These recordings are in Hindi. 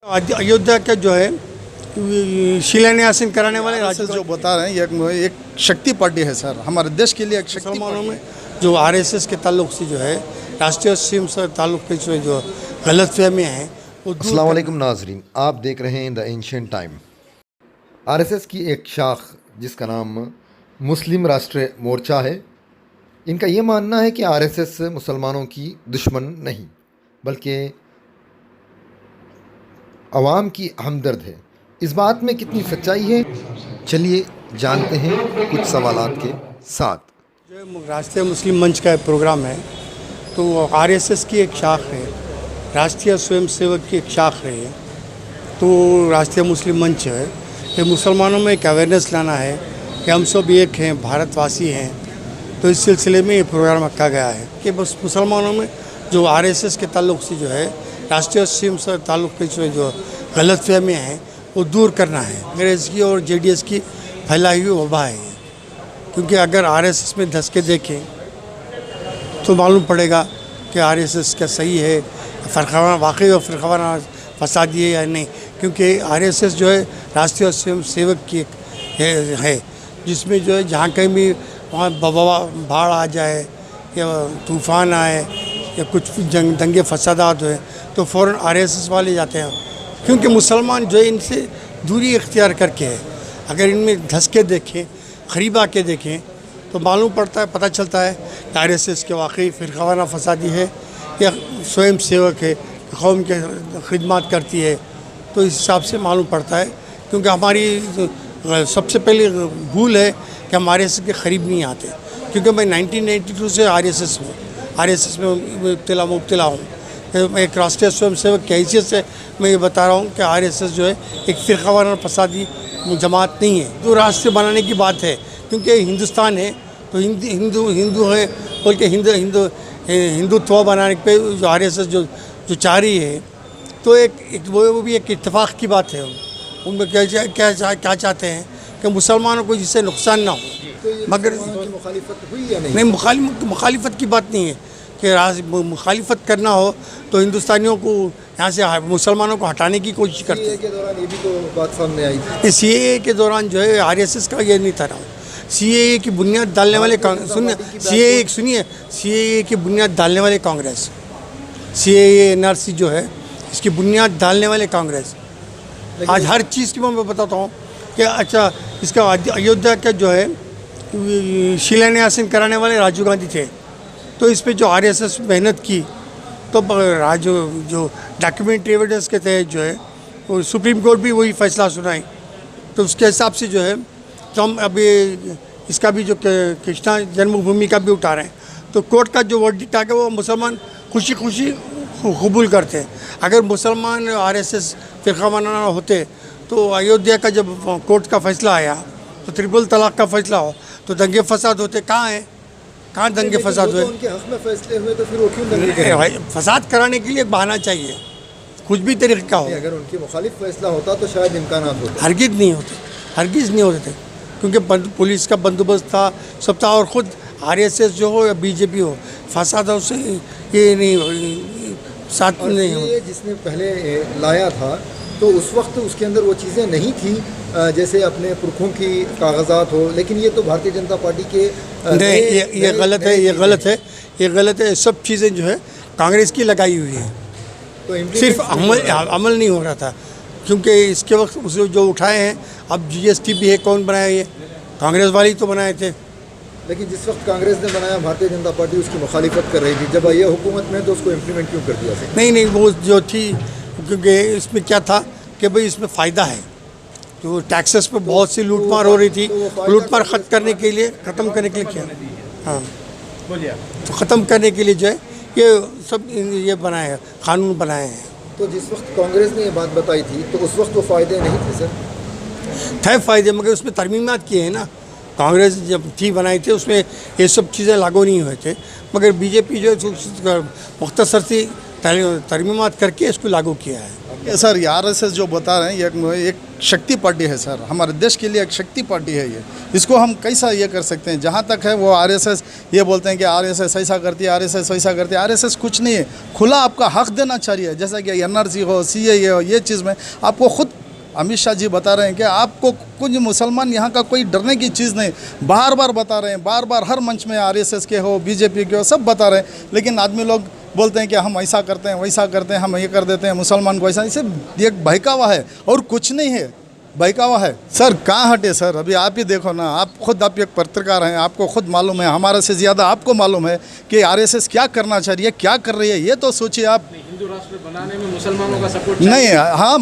अयोध्या का जो है शिलान्यास कराने वाले आरएसएस जो बता रहे हैं ये एक शक्ति पार्टी है सर, हमारे देश के लिए एक शक्ति मुसलमानों में जो आरएसएस के ताल्लुक से जो है राष्ट्रीय स्वयं से ताल्लुक के जो गलतफहमियाँ हैं वो अस्सलाम वालेकुम नाजरीन, आप देख रहे हैं द एंशिएंट टाइम। आरएसएस की एक शाख जिसका नाम मुस्लिम राष्ट्रीय मोर्चा है, इनका ये मानना है कि आरएसएस मुसलमानों की दुश्मन नहीं बल्कि अवाम की हमदर्द है। इस बात में कितनी सच्चाई है, चलिए जानते हैं कुछ सवालात के साथ। जो राष्ट्रीय मुस्लिम मंच का प्रोग्राम है तो आरएसएस की एक शाख है, राष्ट्रीय स्वयंसेवक की एक शाख है। तो राष्ट्रीय मुस्लिम मंच है, ये मुसलमानों में एक अवेयरनेस लाना है कि हम सब एक हैं, भारतवासी हैं। तो इस सिलसिले में ये प्रोग्राम रखा गया है कि बस मुसलमानों में जो आरएसएस के ताल्लुक से जो है राष्ट्रीय स्वयं से ताल्लुक के जो गलतफहमियाँ हैं वो दूर करना है। कांग्रेस की और जेडीएस की फैलाई हुई वबा है, क्योंकि अगर आरएसएस में धस के देखें तो मालूम पड़ेगा कि आरएसएस क्या सही है, फ़रक़ावाना वाकई और फ़रक़ावाना फसादी है या नहीं। क्योंकि आरएसएस जो है राष्ट्रीय स्वयं सेवक की एक है जिसमें जो है जहाँ कहीं भी वहाँ बाढ़ आ जाए या तूफ़ान आए या कुछ दंगे फसादात हुए तो फ़ौरन आरएसएस वाले जाते हैं, क्योंकि मुसलमान जो है इनसे दूरी इख्तियार करके है। अगर इनमें धस के देखें, क़रीब आके देखें तो मालूम पड़ता है, पता चलता है कि आरएसएस के वाकई फ़िरक़ावाना फसादी है या स्वयं सेवक है, कौम के खिदमत करती है। तो इस हिसाब से मालूम पड़ता है, क्योंकि हमारी सबसे पहली भूल है कि हम आरएसएस के करीब नहीं आते। क्योंकि मैं 1992 से आरएसएस में मुब्तला हूँ। मैं एक राष्ट्रीय स्वयंसेवक की हैसियत से मैं ये बता रहा हूँ कि आरएसएस जो है एक फ़िरक़ावाना फसादी जमात नहीं है। तो राष्ट्र बनाने की बात है, क्योंकि हिंदुस्तान है तो हिंदू है बोल के हिंदुत्व बनाने पे जो आरएसएस जो चाह रही है तो एक वो भी एक इत्तेफाक की बात है। उनमें क्या चाहते हैं कि मुसलमानों को जिससे नुकसान ना हो। मगर मुखालिफत हुई या नहीं, मुखालिफत की बात नहीं है कि मुखालिफत करना हो तो हिंदुस्तानियों को यहाँ से मुसलमानों को हटाने की कोशिश करते हैं। के दौरान ये भी तो बात सामने आई थी। सीएए के दौरान जो है आरएसएस का ये नहीं था। सीएए की बुनियाद डालने वाले सीएए की बुनियाद डालने वाले कांग्रेस, सीएए एनआरसी जो है इसकी बुनियाद डालने वाले कांग्रेस। आज हर चीज़ की मैं बताता हूँ कि अच्छा इसका अयोध्या का जो है शिलान्यास कराने वाले राजीव गांधी थे। तो इस पे जो आरएसएस मेहनत की तो जो डॉक्यूमेंट्री एविडेंस के तहत जो है वो सुप्रीम कोर्ट भी वही फैसला सुनाई। तो उसके हिसाब से जो है तो हम अभी इसका भी जो कृष्णा जन्मभूमि का भी उठा रहे हैं। तो कोर्ट का जो वर्डिक्ट आ गया वो मुसलमान खुशी कबूल करते हैं। अगर मुसलमान आरएसएस फ़िरक़ावाना होते तो अयोध्या का जब कोर्ट का फैसला आया तो ट्रिपल तलाक का फैसला हो तो दंगे फसाद होते कहाँ दंगे फसाद हुए? उनके हक़ में फैसले हुए तो फिर वो क्यों दंगे करें? फसाद कराने के लिए एक बहाना चाहिए, कुछ भी तरीका हो। अगर उनके मुखालिफ फैसला होता तो शायद इम्कानात होते। हरगिज़ नहीं होते थे, क्योंकि पुलिस का बंदोबस्त था, सब था। और ख़ुद आरएसएस जो हो या बीजेपी हो, फसादों से ये नहीं साथ नहीं हो। जिसने पहले लाया था तो उस वक्त उसके अंदर वो चीज़ें नहीं थी जैसे अपने पुरखों की कागजात हो, लेकिन ये तो भारतीय जनता पार्टी के नहीं, ये गलत है। सब चीज़ें जो है कांग्रेस की लगाई हुई है, तो सिर्फ अमल नहीं हो रहा था। क्योंकि इसके वक्त उसे जो उठाए हैं, अब जीएसटी भी है, कौन बनाया? ये कांग्रेस वाले ही तो बनाए थे। लेकिन जिस वक्त कांग्रेस ने बनाया भारतीय जनता पार्टी उसकी मुखालिफत कर रही थी। जब ये हुकूमत में तो उसको इम्प्लीमेंट क्यों कर दिया? नहीं, वो जो थी, क्योंकि इसमें क्या था कि भाई इसमें फ़ायदा है। तो टैक्सेस पे बहुत सी लूटमार हो रही थी, लूटमार ख़त्म करने के लिए किया। हाँ, तो ख़त्म करने के लिए जो है ये सब ये बनाए हैं, कानून बनाए हैं। तो जिस वक्त कांग्रेस ने ये बात बताई थी तो उस वक्त वो फ़ायदे नहीं थे सर? थे फ़ायदे, मगर उसमें तरमीमात किए हैं ना। कांग्रेस जब थी बनाई थी उसमें ये सब चीज़ें लागू नहीं हुए थे, मगर बीजेपी जो है मुख्तसर सी तरमीमात करके इसको लागू किया है। सर ये आरएसएस जो बता रहे हैं ये एक शक्ति पार्टी है सर, हमारे देश के लिए एक शक्ति पार्टी है ये। इसको हम कैसा ये कर सकते हैं? जहाँ तक है वो आरएसएस ये बोलते हैं कि आरएसएस ऐसा करती है, आरएसएस वैसा करती है। आरएसएस कुछ नहीं है, खुला आपका हक देना चाहिए। जैसा कि एनआरसी हो, सीएए हो, ये चीज़ में आपको खुद अमित शाह जी बता रहे हैं कि आपको कुछ मुसलमान यहाँ का कोई डरने की चीज़ नहीं, बार बार बता रहे हैं, बार बार हर मंच में आरएसएस के हो, बीजेपी के हो, सब बता रहे हैं। लेकिन आदमी लोग बोलते हैं कि हम ऐसा करते हैं, वैसा करते हैं, हम ये कर देते हैं, मुसलमान को ऐसा, इसे एक बहकावा है और कुछ नहीं है, बहकावा है। सर कहाँ हटे सर, अभी आप ही देखो ना, आप एक पत्रकार हैं, आपको खुद मालूम है, हमारे से ज़्यादा आपको मालूम है कि आरएसएस क्या करना चाह रही है, क्या कर रही है। ये तो सोचिए आप। हिंदू राष्ट्र बनाने में मुसलमानों का सपोर्ट नहीं, हाँ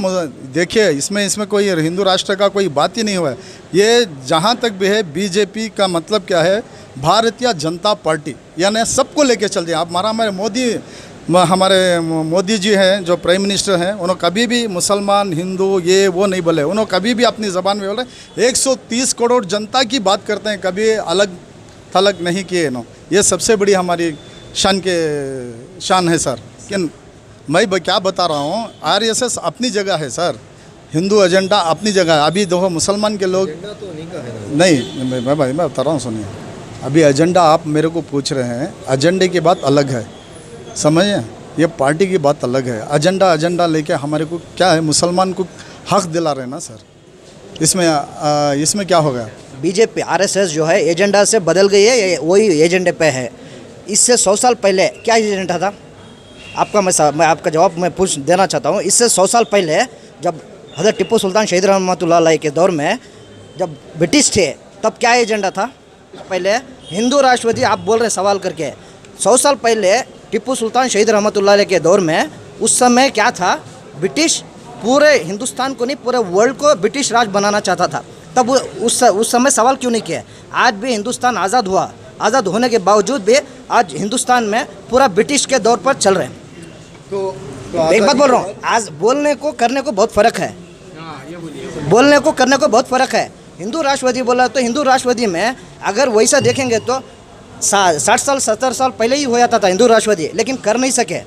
देखिए इसमें कोई हिंदू राष्ट्र का कोई बात ही नहीं हुआ है। ये जहाँ तक भी है, बीजेपी का मतलब क्या है, भारतीय जनता पार्टी, यानी सबको लेके चल दिया। आप हमारे मोदी जी हैं जो प्राइम मिनिस्टर हैं, उन्होंने कभी भी मुसलमान हिंदू ये वो नहीं बोले। उन्होंने कभी भी अपनी ज़बान में बोले 130 करोड़ जनता की बात करते हैं, कभी अलग थलग नहीं किए इन्होंने। ये सबसे बड़ी हमारी शान है सर। कि मैं क्या बता रहा हूँ, आरएसएस अपनी जगह है सर, हिंदू एजेंडा अपनी जगह है। अभी देखो मुसलमान के लोग तो नहीं का है नहीं, मैं बता रहा हूँ, सुनिए। अभी एजेंडा आप मेरे को पूछ रहे हैं, एजेंडे की बात अलग है, समझिए, ये पार्टी की बात अलग है। एजेंडा लेके हमारे को क्या है, मुसलमान को हक दिला रहे हैं ना सर। इसमें क्या होगा? बीजेपी आरएसएस जो है एजेंडा से बदल गई है, ये वही एजेंडे पे है। इससे 100 साल पहले क्या एजेंडा था आपका? मैं आपका जवाब मैं पूछ देना चाहता हूँ। इससे 100 साल पहले जब हज़रत टिप्पू सुल्तान शहीद रहमतुल्लाह अलैह के दौर में जब ब्रिटिश थे, तब क्या एजेंडा था? पहले हिंदू राष्ट्रवादी आप बोल रहे हैं सवाल करके। 100 साल पहले टिप्पू सुल्तान शहीद रहमतुल्लाह अलैह के दौर में उस समय क्या था? ब्रिटिश पूरे हिंदुस्तान को नहीं, पूरे वर्ल्ड को ब्रिटिश राज बनाना चाहता था। तब उस समय सवाल क्यों नहीं किया? आज भी हिंदुस्तान आज़ाद हुआ, आज़ाद होने के बावजूद भी आज हिंदुस्तान में पूरा ब्रिटिश के दौर पर चल रहे हैं। तो एक बात बोल रहा हूँ, आज बोलने को करने को बहुत फ़र्क है। बोलने को करने को बहुत फ़र्क है। हिंदू राष्ट्रवादी बोला तो हिंदू राष्ट्रवादी में अगर वैसा देखेंगे तो 60 साल 70 साल पहले ही हो जाता था हिंदू राष्ट्रवादी, लेकिन कर नहीं सके।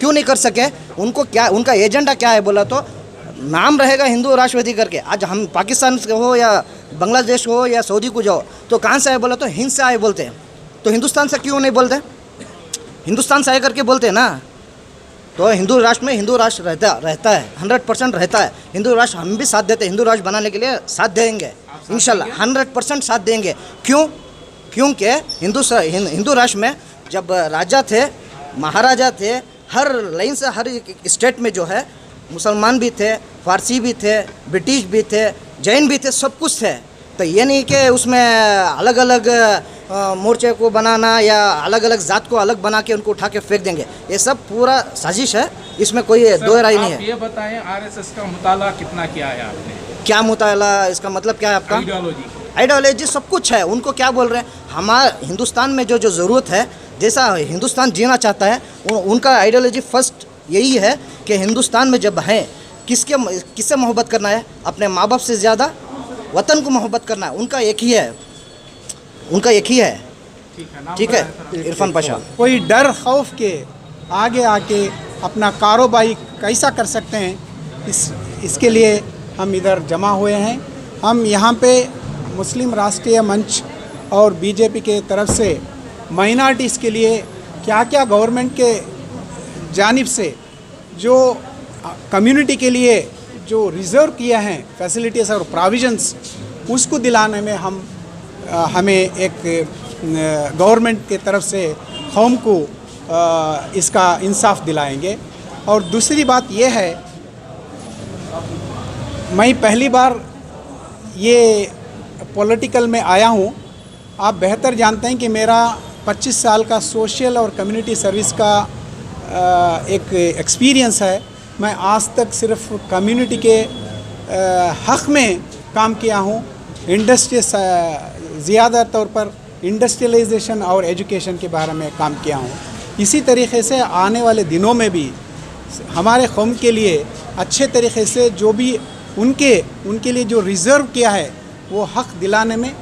क्यों नहीं कर सके? उनको क्या, उनका एजेंडा क्या है बोला तो नाम रहेगा हिंदू राष्ट्रवादी करके। आज हम पाकिस्तान से हो या बांग्लादेश हो या सऊदी को जाओ तो कहाँ से आए बोला तो हिंद से आए बोलते हैं। तो हिंदुस्तान से क्यों नहीं बोलते? हिंदुस्तान से आए करके बोलते हैं ना। तो हिंदू राष्ट्र में हिंदू राष्ट्र रहता है 100% रहता है। हिंदू राष्ट्र हम भी साथ देते हैं, हिंदू राष्ट्र बनाने के लिए साथ देंगे इंशाल्लाह, 100% साथ देंगे। क्यों? क्योंकि हिंदू राष्ट्र में जब राजा थे, महाराजा थे, हर लाइन से हर स्टेट में जो है मुसलमान भी थे, फारसी भी थे, ब्रिटिश भी थे, जैन भी थे, सब कुछ थे। तो ये नहीं कि उसमें अलग अलग मोर्चे को बनाना या अलग अलग जात को अलग बना के उनको उठा के फेंक देंगे। ये सब पूरा साजिश है, इसमें कोई दो राय नहीं है। ये बताएं आरएसएस का मुताला कितना किया है आपने? क्या मुताला, इसका मतलब क्या है आपका? आइडियोलॉजी सब कुछ है। उनको क्या बोल रहे हैं? हमारे हिंदुस्तान में जो ज़रूरत है, जैसा हिंदुस्तान जीना चाहता है, उनका आइडियोलॉजी फर्स्ट यही है कि हिंदुस्तान में जब है किससे मोहब्बत करना है? अपने माँ बाप से ज़्यादा वतन को मोहब्बत करना है। उनका एक ही है। ठीक है इरफान पाशा। कोई डर खौफ के आगे आके अपना कारोबारी कैसा कर सकते हैं, इसके लिए हम इधर जमा हुए हैं। हम यहाँ पे मुस्लिम राष्ट्रीय मंच और बीजेपी के तरफ से माइनॉरिटीज़ के लिए क्या क्या गवर्नमेंट के जानिब से जो कम्युनिटी के लिए जो रिज़र्व किया है फैसिलिटीज़ और प्रोविजंस, उसको दिलाने में हमें एक गवर्नमेंट के तरफ से कौम को इसका इंसाफ दिलाएंगे। और दूसरी बात यह है, मैं पहली बार ये पॉलिटिकल में आया हूँ। आप बेहतर जानते हैं कि मेरा 25 साल का सोशल और कम्युनिटी सर्विस का एक एक्सपीरियंस है। मैं आज तक सिर्फ कम्युनिटी के हक़ में काम किया हूँ। इंडस्ट्री ज़्यादा तौर पर इंडस्ट्रियलाइजेशन और एजुकेशन के बारे में काम किया हूँ। इसी तरीके से आने वाले दिनों में भी हमारे कौम के लिए अच्छे तरीके से जो भी उनके लिए जो रिज़र्व किया है वो हक़ दिलाने में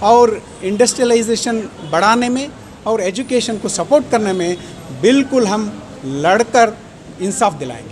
और इंडस्ट्रियलाइजेशन बढ़ाने में और एजुकेशन को सपोर्ट करने में बिल्कुल हम लड़कर इंसाफ दिलाएंगे।